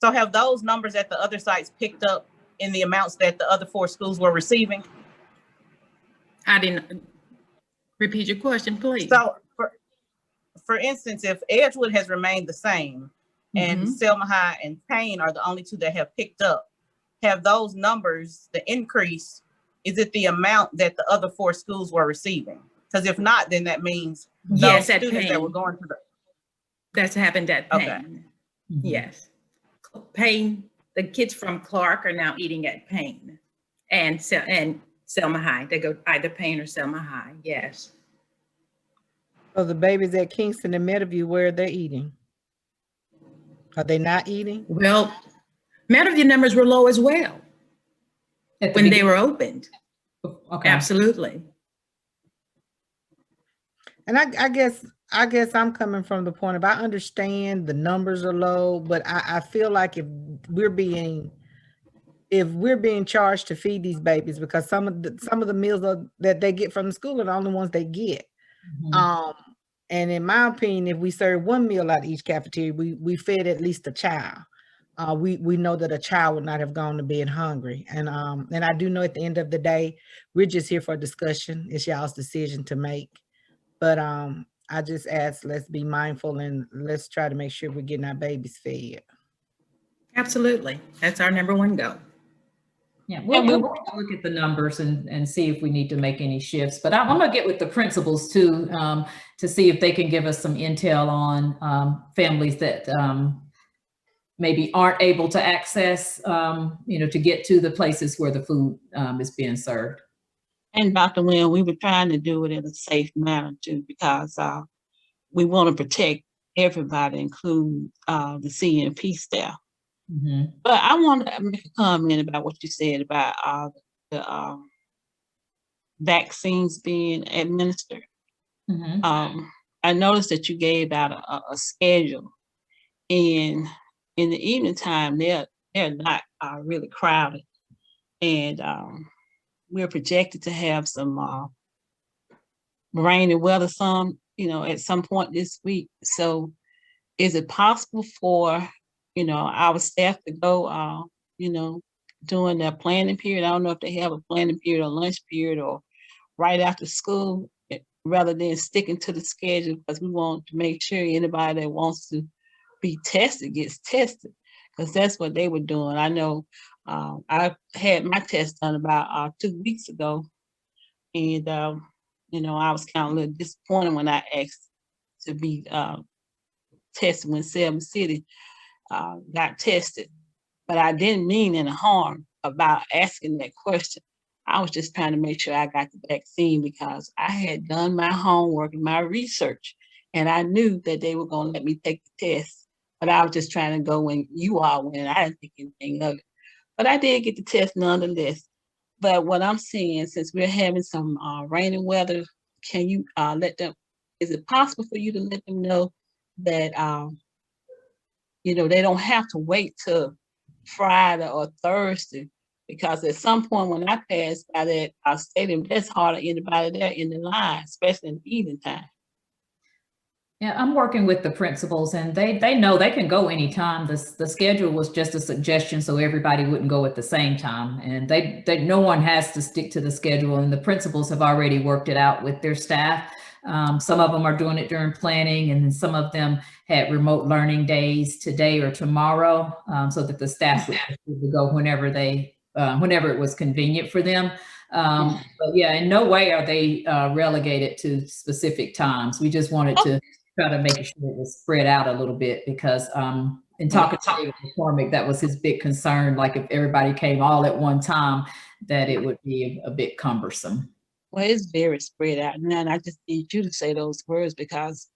So have those numbers at the other sites picked up in the amounts that the other 4 schools were receiving? I didn't repeat your question, please. So for instance, if Edgewood has remained the same and Selma High and Payne are the only 2 that have picked up, have those numbers, the increase, is it the amount that the other 4 schools were receiving? Because if not, then that means those students that were going to that's happened at Payne. Okay. Yes. Payne, the kids from Clark are now eating at Payne and Selma High. They go either Payne or Selma High. Yes. So the babies at Kingston and Meadowview, where they're eating? Are they not eating? Well, Meadowview numbers were low as well when they were opened. Okay. Absolutely. And I guess I'm coming from the point of, I understand the numbers are low, but I feel like if we're being charged to feed these babies, because some of the meals that they get from the school are the only ones they get. And in my opinion, if we serve 1 meal out of each cafeteria, we fed at least a child. We know that a child would not have gone to bed hungry. And I do know at the end of the day, we're just here for a discussion. It's y'all's decision to make. But I just ask, let's be mindful and let's try to make sure we're getting our babies fed. Absolutely. That's our number 1 goal. Yeah, we'll look at the numbers and see if we need to make any shifts. But I'm going to get with the principals too, to see if they can give us some intel on families that maybe aren't able to access, to get to the places where the food is being served. And Dr. Lynn, we were trying to do it in a safe manner too, because we want to protect everybody, including the CNP staff. But I want to make a comment about what you said about the vaccines being administered. I noticed that you gave out a schedule, and in the evening time, they're not really crowded, and we're projected to have some rainy weather, at some point this week. So is it possible for, our staff to go, during their planning period? I don't know if they have a planning period or lunch period or right after school, rather than sticking to the schedule, because we want to make sure anybody that wants to be tested gets tested, because that's what they were doing. I know I had my test done about 2 weeks ago, and I was kind of a little disappointed when I asked to be tested when Selma City got tested, but I didn't mean any harm about asking that question. I was just trying to make sure I got the vaccine, because I had done my homework and my research, and I knew that they were going to let me take the test. but I was just trying to go when you all went. I didn't think anything of it, but I did get the test nonetheless. But what I'm saying, since we're having some rainy weather, can you let them, is it possible for you to let them know that, you know, they don't have to wait till Friday or Thursday? Because at some point when I passed by that stadium, there's hardly anybody there in the line, especially in the evening time. Yeah, I'm working with the principals and they know they can go anytime. The schedule was just a suggestion so everybody wouldn't go at the same time. And no one has to stick to the schedule, and the principals have already worked it out with their staff. Some of them are doing it during planning, and some of them had remote learning days today or tomorrow, so that the staff would go whenever it was convenient for them. But yeah, in no way are they relegated to specific times. We just wanted to try to make sure it was spread out a little bit, because in talking to David McCormick, that was his big concern. Like if everybody came all at one time, that it would be a bit cumbersome. Well, it's very spread out now, and I just need you to say those words, because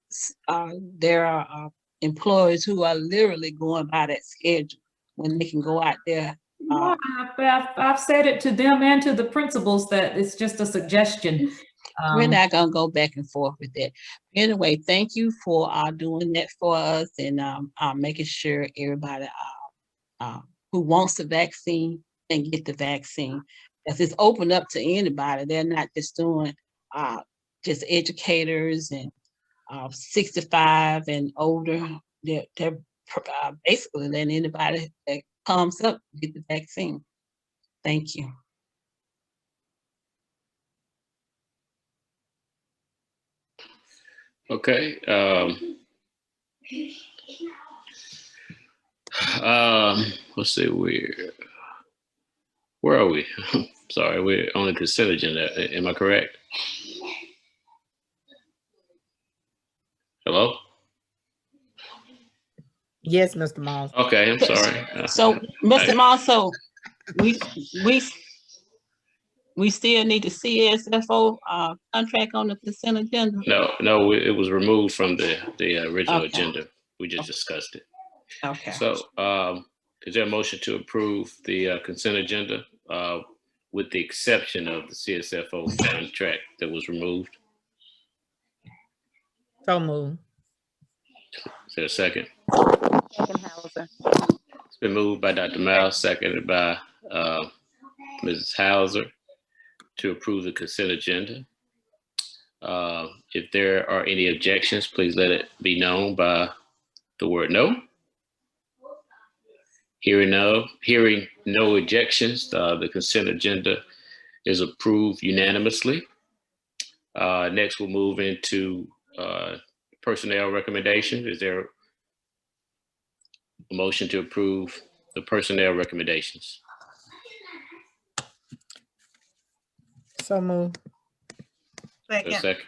there are employees who are literally going by that schedule when they can go out there. I've said it to them and to the principals that it's just a suggestion. We're not going to go back and forth with that. Anyway, thank you for doing that for us, and making sure everybody who wants the vaccine can get the vaccine. Because it's open up to anybody. They're not just doing just educators and 65 and older. They're basically letting anybody that comes up get the vaccine. Thank you. Okay. Let's see, where are we? Sorry, we're on the consent agenda. Am I correct? Hello? Yes, Mr. Moss. Okay, I'm sorry. So, Mr. Moss, so we still need the CSFO contract on the consent agenda? No, it was removed from the original agenda. We just discussed it. Okay. So, is there a motion to approve the consent agenda with the exception of the CSFO contract that was removed? So moved. Is there a second? Second, Hauser. It's been moved by Dr. Miles, seconded by Mrs. Hauser to approve the consent agenda. If there are any objections, please let it be known by the word no. Hearing no objections, the consent agenda is approved unanimously. Next, we'll move into personnel recommendations. Is there a motion to approve the personnel recommendations? So moved. Second. Second.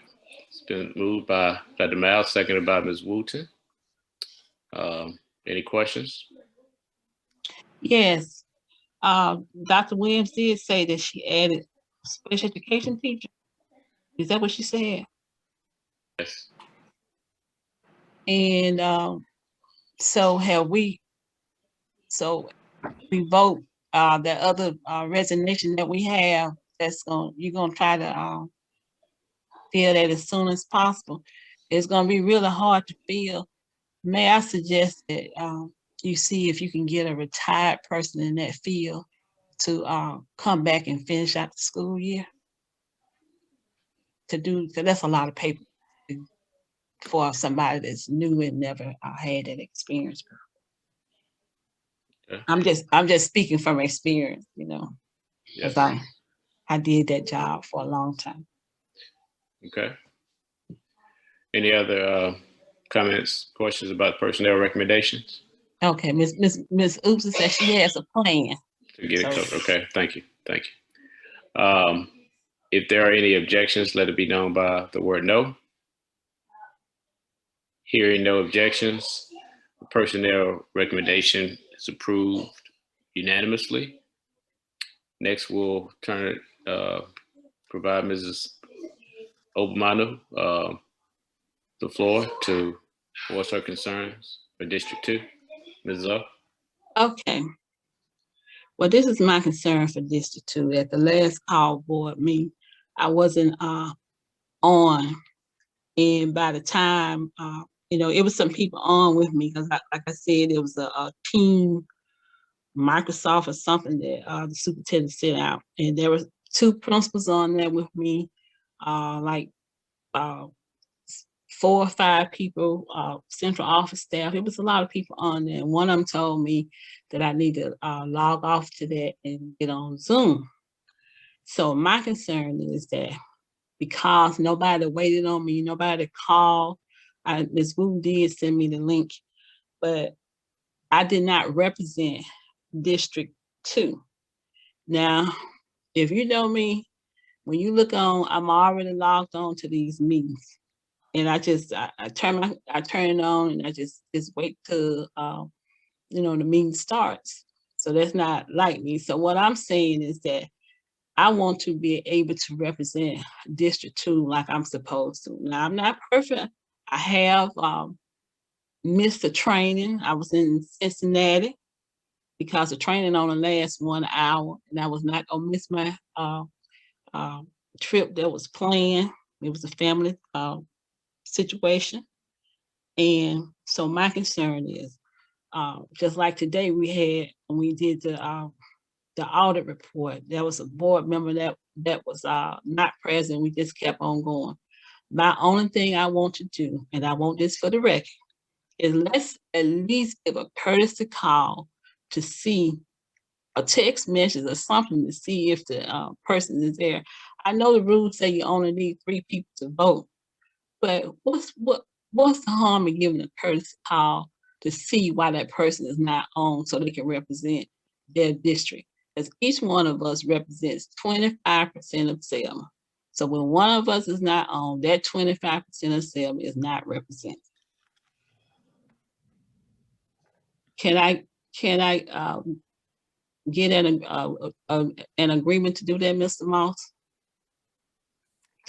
It's been moved by Dr. Miles, seconded by Ms. Wooten. Any questions? Yes. Dr. Williams did say that she added special education teacher. Is that what she said? Yes. And so we vote the other resignation that we have, you're gonna try to fill that as soon as possible. It's gonna be really hard to fill. May I suggest that you see if you can get a retired person in that field to come back and finish out the school year? So that's a lot of paper for somebody that's new and never had that experience. Okay. I'm just speaking from experience, you know, Yes. because I did that job for a long time. Okay. Any other comments, questions about personnel recommendations? Okay, Miss Oops said she has a plan. To get it covered. Okay, thank you. If there are any objections, let it be known by the word no. Hearing no objections, the personnel recommendation is approved unanimously. Next, we'll turn it, provide Mrs. Obamanu the floor to What's her concerns for District 2? Ms. Zoe? Okay. Well, this is my concern for District 2. At the last call board meeting, I wasn't on. And by the time, it was some people on with me because, like I said, it was a team, Microsoft or something that the superintendent sent out. And there were 2 principals on there with me, 4 or 5 people, central office staff. It was a lot of people on there. And one of them told me that I need to log off to that and get on Zoom. So my concern is that because nobody waited on me, nobody called, Ms. Wu did send me the link, but I did not represent District 2. Now, if you know me, when you look on, I'm already logged on to these meetings. And I turn it on and I just wait till the meeting starts. So that's not like me. So what I'm saying is that I want to be able to represent District 2 like I'm supposed to. Now I'm not perfect. I have missed the training. I was in Cincinnati because the training only lasts 1 hour, and I was not gonna miss my trip that was planned. It was a family situation. And so my concern is, just like today we did the audit report, there was a board member that was not present. We just kept on going. My only thing I want to do, and I want this for the record, is let's at least give a courtesy call to see a text message or something to see if the person is there. I know the rules say you only need 3 people to vote, but what's the harm in giving a courtesy call to see why that person is not on so they can represent their district? Because each one of us represents 25% of Selma. So when one of us is not on, that 25% of Selma is not represented. Can I get an agreement to do that, Mr. Moss?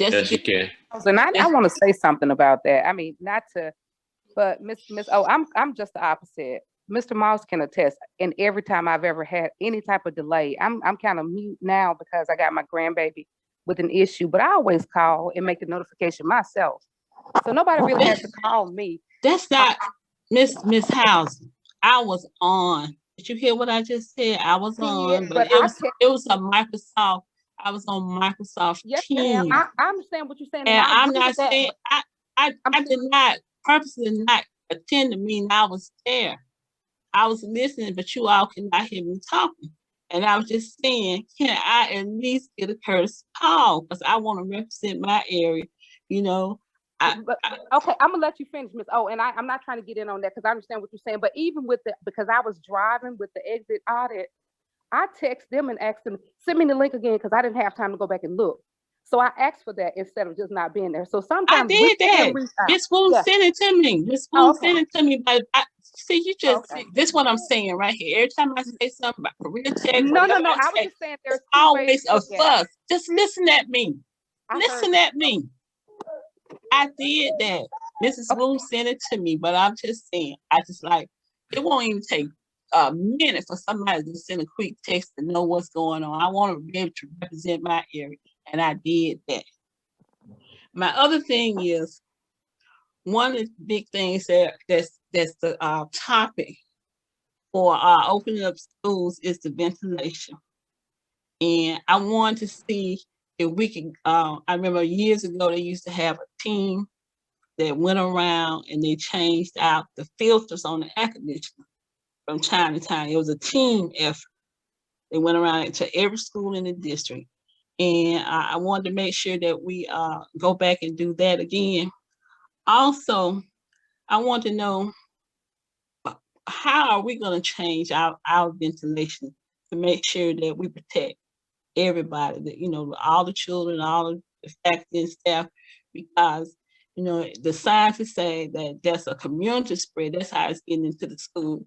Yes, you can. And I want to say something about that. I mean, not to, but Miss I'm just the opposite. Mr. Moss can attest. And every time I've ever had any type of delay, I'm kind of mute now because I got my grandbaby with an issue. But I always call and make the notification myself. So nobody really has to call me. That's not Miss Housen. I was on. Did you hear what I just said? I was on, but it was a Microsoft. I was on Microsoft Teams. I understand what you're saying. And I'm not saying I did not purposely not attend the meeting. I was there. I was listening, but you all could not hear me talking. And I was just saying, can I at least get a courtesy call? Because I want to represent my area, Okay, I'm gonna let you finish, Miss O. And I'm not trying to get in on that because I understand what you're saying. But even because I was driving with the exit audit, I text them and asked them, send me the link again because I didn't have time to go back and look. So I asked for that instead of just not being there. So sometimes I did that. This won't send it to me. This won't send it to me. But this is what I'm saying right here. Every time I say something about career tech, no. I was just saying there's always a fuss. Just listen at me. Listen at me. I did that. Mrs. Wu sent it to me, but I'm just saying, it won't even take a minute for somebody to send a quick text to know what's going on. I want to be able to represent my area, and I did that. My other thing is, one of the big things that's the topic for opening up schools is the ventilation. And I want to see if we can, I remember years ago, they used to have a team that went around and they changed out the filters on the air conditioner from time to time. It was a team effort. They went around to every school in the district. And I wanted to make sure that we go back and do that again. Also, I want to know, how are we going to change our ventilation to make sure that we protect everybody, that all the children, all the faculty and staff, because the scientists say that that's a community spread. That's how it's getting into the school.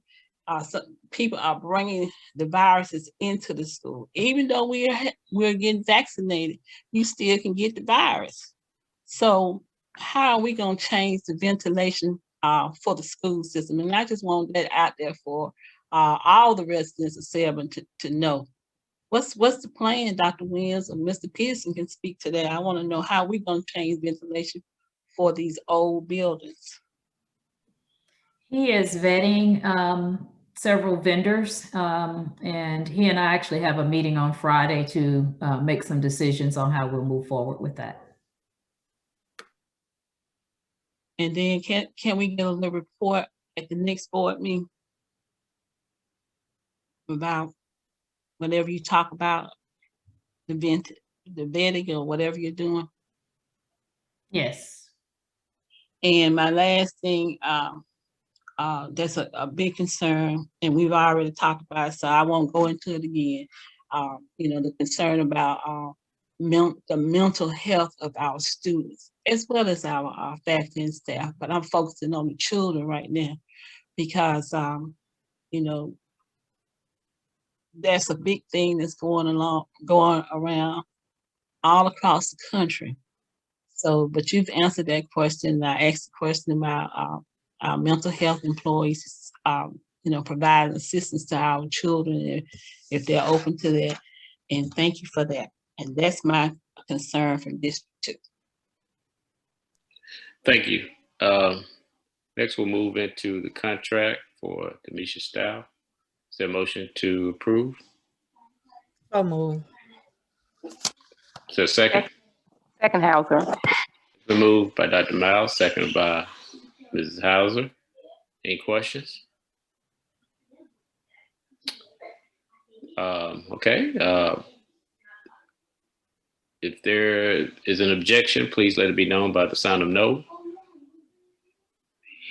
Some people are bringing the viruses into the school. Even though we're getting vaccinated, you still can get the virus. So how are we going to change the ventilation for the school system. And I just want that out there for all the residents of Selborne to know. What's the plan, Dr. Williams or Mr. Pearson can speak to that. I want to know how we're going to change ventilation for these old buildings. He is vetting several vendors, and he and I actually have a meeting on Friday to make some decisions on how we'll move forward with that. And then can we get a little report at the next board meeting about whatever you talk about, the vetting or whatever you're doing? Yes. And my last thing, that's a big concern, and we've already talked about it, so I won't go into it again. You know, the concern about the mental health of our students, as well as our faculty and staff, but I'm focusing on the children right now because, you know, that's a big thing that's going around all across the country. So, but you've answered that question. I asked the question about our mental health employees, you know, providing assistance to our children if they're open to that. And thank you for that. And that's my concern from District 2. Thank you. Next, we'll move into the contract for Demisha Stout. Is there a motion to approve? So move. Is there a second? Second Hauser. It's been moved by Dr. Miles, seconded by Mrs. Hauser. Any questions? Okay. If there is an objection, please let it be known by the sign of no.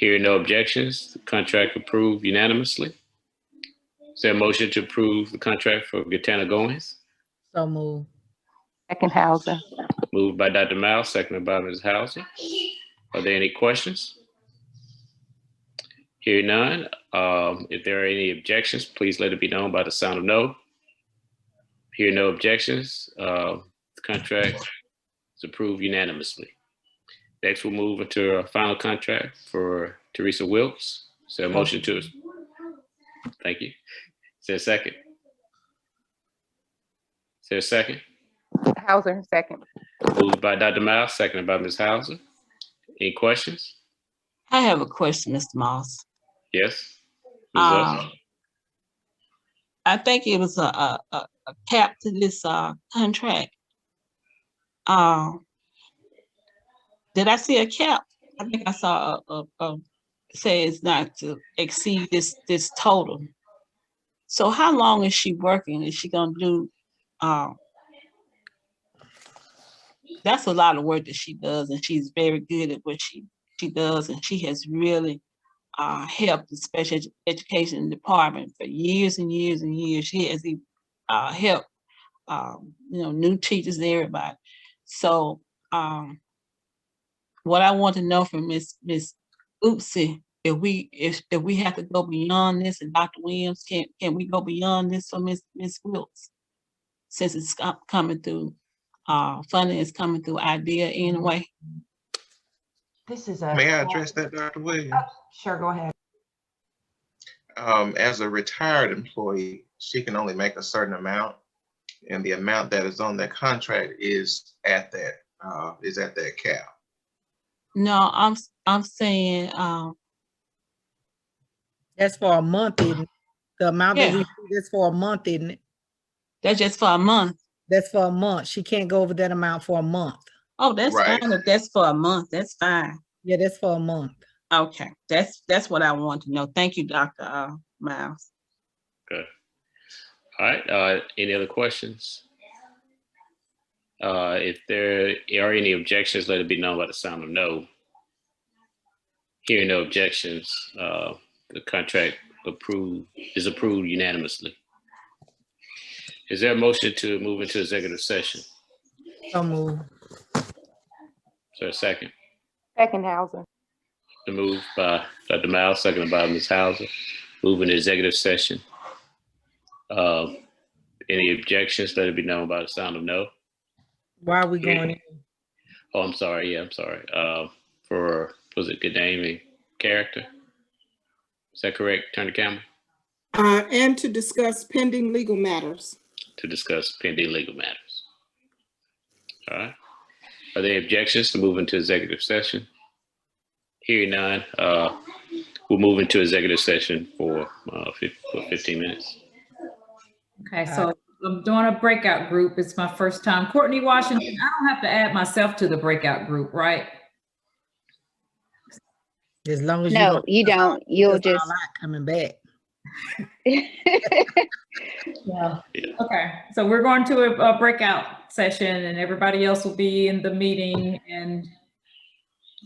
Hearing no objections, the contract approved unanimously. Is there a motion to approve the contract for Gatana Goins? So move. Second Hauser. Moved by Dr. Miles, seconded by Ms. Hauser. Are there any questions? Hearing none. If there are any objections, please let it be known by the sound of no. Hearing no objections, the contract is approved unanimously. Next, we'll move into our final contract for Teresa Wilkes. Is there a motion to? Thank you. Is there a second? Is there a second? Hauser, second. Moved by Dr. Miles, seconded by Ms. Hauser. Any questions? I have a question, Mr. Moss. Yes. Ms. Uss? I think it was a cap to this contract. Did I see a cap? I think I saw say it's not to exceed this total. So how long is she working? Is she gonna do? That's a lot of work that she does, and she's very good at what she does, and she has really helped the special education department for years and years and years. She has helped you know, new teachers and everybody. So what I want to know from Miss Oopsie, if we have to go beyond this, and Dr. Williams, can we go beyond this for Miss Wilkes, since it's coming through funding is coming through IDEA anyway? This is a. May I address that, Dr. Williams? Sure, go ahead. As a retired employee, she can only make a certain amount, and the amount that is on that contract is at that cap. No, I'm saying That's for a month, isn't it? The amount that we Yeah. see, that's for a month, isn't it? that's just for a month. That's for a month. She can't go over that amount for a month. Oh, that's Right. fine. If that's for a month, that's fine. Yeah, that's for a month. Okay, that's what I want to know. Thank you, Dr. Miles. Good. All right. Any other questions? If there are any objections, let it be known by the sound of no. Hearing no objections, the contract is approved unanimously. Is there a motion to move into executive session? So move. Is there a second? Second Hauser. The move by Dr. Miles, seconded by Ms. Hauser. Moving to executive session. Any objections, let it be known by the sound of no. Why are we going in? Oh, I'm sorry. Yeah, I'm sorry. For, was it good name and character. Is that correct, Attorney Campbell? And to discuss pending legal matters. To discuss pending legal matters. All right. Are there objections to move into executive session? Hearing none, we'll move into executive session for 15 minutes. Okay, so I'm doing a breakout group. It's my first time. Courtney Washington, I don't have to add myself to the breakout group, right? As long as No, you don't. You'll that's all just. right coming back. Yeah. Okay, so we're going to a breakout session and everybody else will be in the meeting and.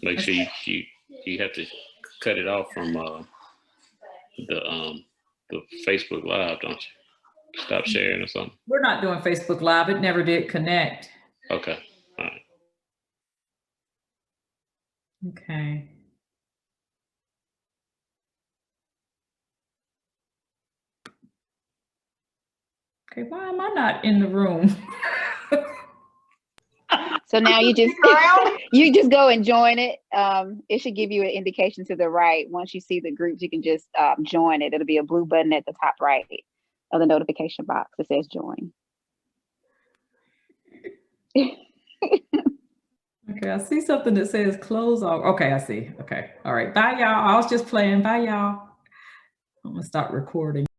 Make sure you have to cut it off from the Facebook Live, don't you? Stop sharing or something. We're not doing Facebook Live. It never did connect. Okay. All right. Okay. Okay, why am I not in the room? So now you just you just go and join it. It should give you an indication to the right. Once you see the groups, you can just join it. It'll be a blue button at the top right of the notification box that says join. Okay, I see something that says close off. Okay, I see. Okay, all right. Bye, y'all. I was just playing. Bye, y'all. I'm gonna start recording.